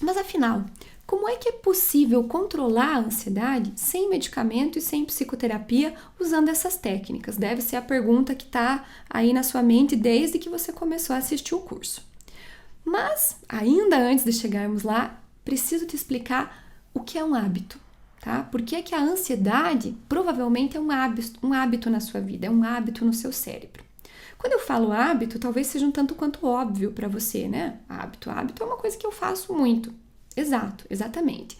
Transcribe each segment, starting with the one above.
Mas afinal, como é que é possível controlar a ansiedade sem medicamento e sem psicoterapia usando essas técnicas? Deve ser a pergunta que está aí na sua mente desde que você começou a assistir o curso. Mas, ainda antes de chegarmos lá, preciso te explicar o que é um hábito, tá? Por que é que a ansiedade provavelmente é um hábito na sua vida, é um hábito no seu cérebro. Quando eu falo hábito, talvez seja um tanto quanto óbvio para você, né? Hábito é uma coisa que eu faço muito. Exato, exatamente.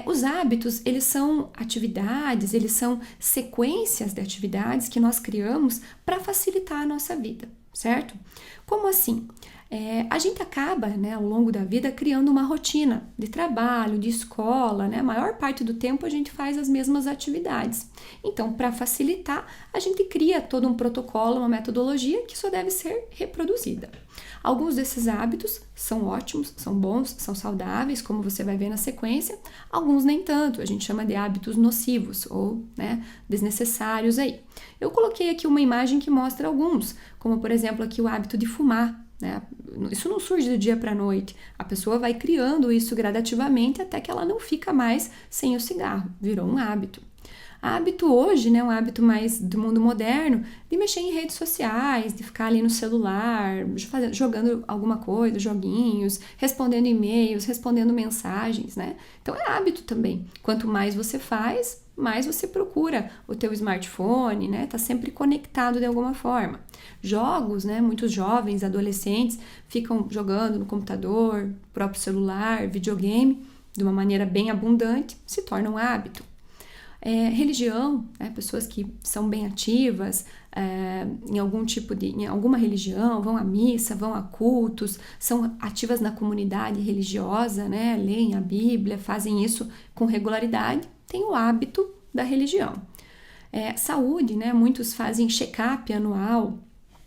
Os hábitos, eles são atividades, eles são sequências de atividades que nós criamos para facilitar a nossa vida, certo? Como assim? A gente acaba, né, ao longo da vida, criando uma rotina de trabalho, de escola, né? A maior parte do tempo a gente faz as mesmas atividades. Então, para facilitar, a gente cria todo um protocolo, uma metodologia que só deve ser reproduzida. Alguns desses hábitos são ótimos, são bons, são saudáveis, como você vai ver na sequência. Alguns nem tanto, a gente chama de hábitos nocivos ou, né, desnecessários aí. Eu coloquei aqui uma imagem que mostra alguns, como por exemplo aqui o hábito de fumar. Né? Isso não surge do dia para a noite. A pessoa vai criando isso gradativamente até que ela não fica mais sem o cigarro. Virou um hábito. Hábito hoje, né, um hábito mais do mundo moderno, de mexer em redes sociais, de ficar ali no celular, jogando alguma coisa, joguinhos, respondendo e-mails, respondendo mensagens, né? Então é hábito também. Quanto mais você faz, mais você procura o teu smartphone, né? Tá sempre conectado de alguma forma. Jogos, né? Muitos jovens, adolescentes ficam jogando no computador, próprio celular, videogame, de uma maneira bem abundante, se torna um hábito. Religião, né? Pessoas que são bem ativas em alguma religião, vão à missa, vão a cultos, são ativas na comunidade religiosa, né? Leem a Bíblia, fazem isso com regularidade, tem o hábito da religião. Saúde, né? Muitos fazem check-up anual,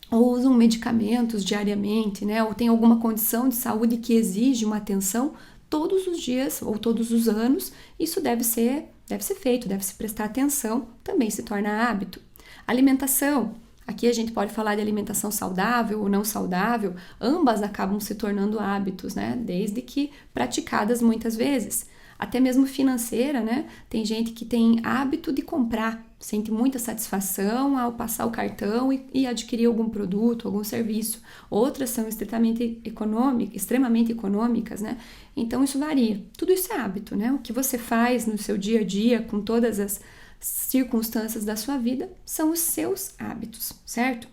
ou usam medicamentos diariamente, né? Ou tem alguma condição de saúde que exige uma atenção todos os dias ou todos os anos. Isso deve ser feito, deve se prestar atenção, também se torna hábito. Alimentação, aqui a gente pode falar de alimentação saudável ou não saudável, ambas acabam se tornando hábitos, né? Desde que praticadas muitas vezes. Até mesmo financeira, né? Tem gente que tem hábito de comprar, sente muita satisfação ao passar o cartão e adquirir algum produto, algum serviço. Outras são extremamente econômicas, né? Então isso varia. Tudo isso é hábito, né? O que você faz no seu dia a dia, com todas as circunstâncias da sua vida, são os seus hábitos, certo?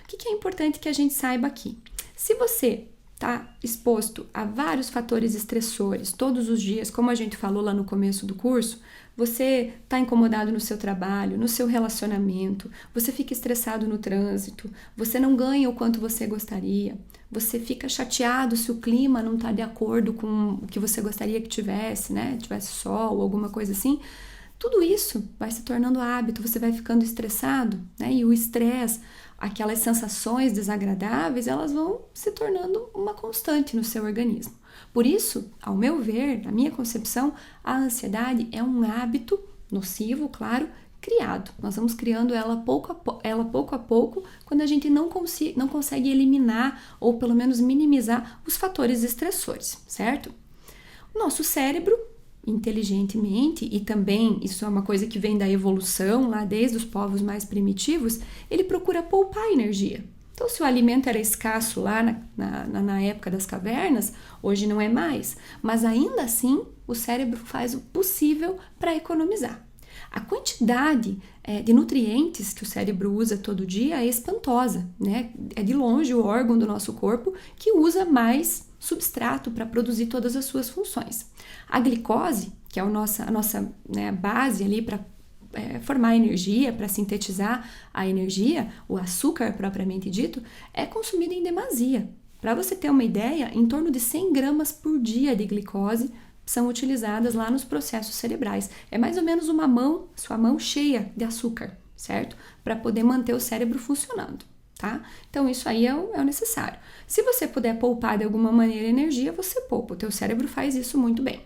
O que é importante que a gente saiba aqui? Se você está exposto a vários fatores estressores todos os dias, como a gente falou lá no começo do curso, você está incomodado no seu trabalho, no seu relacionamento, você fica estressado no trânsito, você não ganha o quanto você gostaria, você fica chateado se o clima não está de acordo com o que você gostaria que tivesse, né? Tivesse sol ou alguma coisa assim. Tudo isso vai se tornando hábito, você vai ficando estressado, né? E o estresse, aquelas sensações desagradáveis, elas vão se tornando uma constante no seu organismo. Por isso, ao meu ver, na minha concepção, a ansiedade é um hábito nocivo, claro, criado. Nós vamos criando ela pouco a pouco, quando a gente não consegue eliminar ou pelo menos minimizar os fatores estressores, certo? O nosso cérebro, inteligentemente, e também isso é uma coisa que vem da evolução, lá desde os povos mais primitivos, ele procura poupar energia. Então, se o alimento era escasso lá na época das cavernas, hoje não é mais, mas ainda assim o cérebro faz o possível para economizar. A quantidade de nutrientes que o cérebro usa todo dia é espantosa, né? É de longe o órgão do nosso corpo que usa mais substrato para produzir todas as suas funções. A glicose, que é a nossa né, base ali para formar energia, para sintetizar a energia, o açúcar propriamente dito, é consumido em demasia. Para você ter uma ideia, em torno de 100 gramas por dia de glicose são utilizadas lá nos processos cerebrais. É mais ou menos sua mão cheia de açúcar, certo? Para poder manter o cérebro funcionando, tá? Então isso aí é o necessário. Se você puder poupar de alguma maneira energia, você poupa. O teu cérebro faz isso muito bem.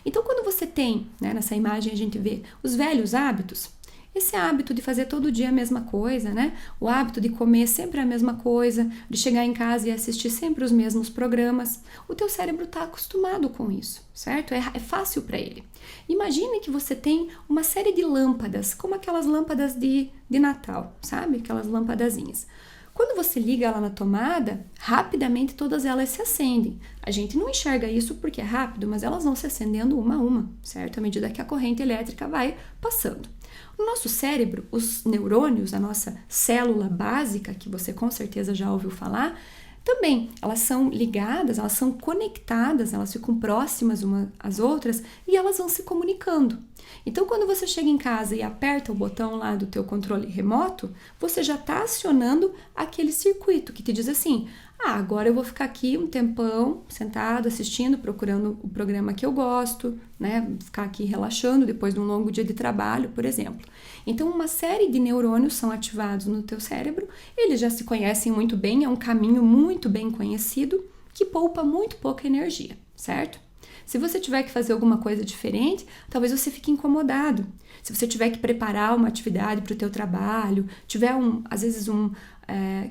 Então quando você tem, né, nessa imagem a gente vê os velhos hábitos, esse hábito de fazer todo dia a mesma coisa, né? O hábito de comer sempre a mesma coisa, de chegar em casa e assistir sempre os mesmos programas. O teu cérebro está acostumado com isso, certo? É fácil para ele. Imagine que você tem uma série de lâmpadas, como aquelas lâmpadas de Natal, sabe? Aquelas lampadazinhas. Quando você liga ela na tomada, rapidamente todas elas se acendem. A gente não enxerga isso porque é rápido, mas elas vão se acendendo uma a uma, certo? À medida que a corrente elétrica vai passando. O nosso cérebro, os neurônios, a nossa célula básica, que você com certeza já ouviu falar, também elas são ligadas, elas são conectadas, elas ficam próximas umas às outras e elas vão se comunicando. Então, quando você chega em casa e aperta o botão lá do teu controle remoto, você já está acionando aquele circuito que te diz assim: agora eu vou ficar aqui um tempão sentado, assistindo, procurando o programa que eu gosto, né? Ficar aqui relaxando depois de um longo dia de trabalho, por exemplo. Então, uma série de neurônios são ativados no teu cérebro, eles já se conhecem muito bem, é um caminho muito bem conhecido que poupa muito pouca energia, certo? Se você tiver que fazer alguma coisa diferente, talvez você fique incomodado. Se você tiver que preparar uma atividade para o teu trabalho, tiver às vezes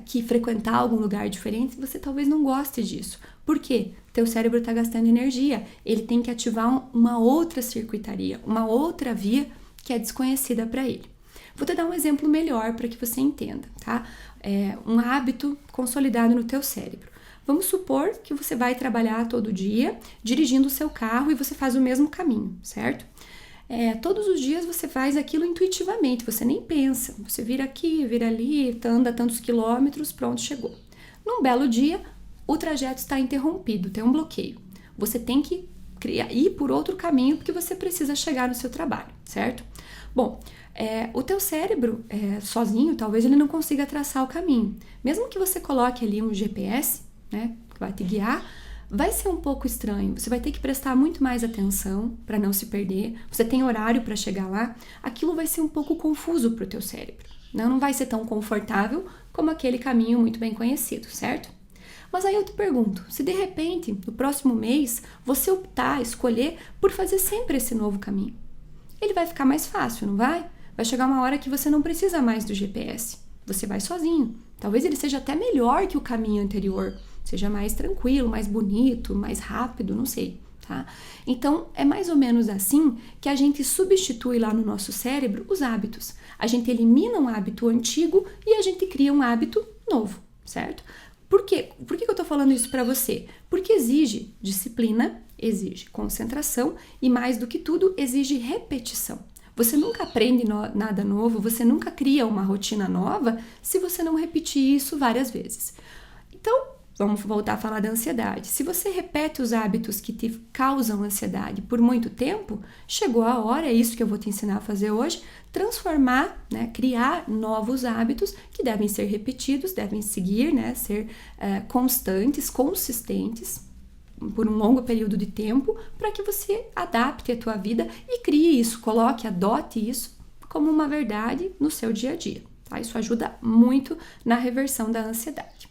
que frequentar algum lugar diferente, você talvez não goste disso. Por quê? Teu cérebro está gastando energia. Ele tem que ativar uma outra circuitaria, uma outra via que é desconhecida para ele. Vou te dar um exemplo melhor para que você entenda, tá? Um hábito consolidado no teu cérebro. Vamos supor que você vai trabalhar todo dia dirigindo o seu carro e você faz o mesmo caminho, certo? Todos os dias você faz aquilo intuitivamente, você nem pensa. Você vira aqui, vira ali, anda tantos quilômetros, pronto, chegou. Num belo dia, o trajeto está interrompido, tem um bloqueio. Você tem que ir por outro caminho porque você precisa chegar no seu trabalho, certo? Bom, o teu cérebro, sozinho, talvez ele não consiga traçar o caminho. Mesmo que você coloque ali um GPS, né, que vai te guiar, vai ser um pouco estranho. Você vai ter que prestar muito mais atenção para não se perder. Você tem horário para chegar lá. Aquilo vai ser um pouco confuso para o teu cérebro. Não vai ser tão confortável como aquele caminho muito bem conhecido, certo? Mas aí eu te pergunto, se de repente, no próximo mês, você optar, escolher por fazer sempre esse novo caminho, ele vai ficar mais fácil, não vai? Vai chegar uma hora que você não precisa mais do GPS. Você vai sozinho. Talvez ele seja até melhor que o caminho anterior. Seja mais tranquilo, mais bonito, mais rápido, não sei, tá? Então, é mais ou menos assim que a gente substitui lá no nosso cérebro os hábitos. A gente elimina um hábito antigo e a gente cria um hábito novo, certo? Por quê? Por que eu tô falando isso para você? Porque exige disciplina, exige concentração e, mais do que tudo, exige repetição. Você nunca aprende nada novo, você nunca cria uma rotina nova se você não repetir isso várias vezes. Então, vamos voltar a falar da ansiedade. Se você repete os hábitos que te causam ansiedade por muito tempo, chegou a hora, é isso que eu vou te ensinar a fazer hoje, transformar, né, criar novos hábitos que devem ser repetidos, devem seguir, né, ser constantes, consistentes, por um longo período de tempo, para que você adapte a tua vida e crie isso, adote isso como uma verdade no seu dia a dia. Tá? Isso ajuda muito na reversão da ansiedade.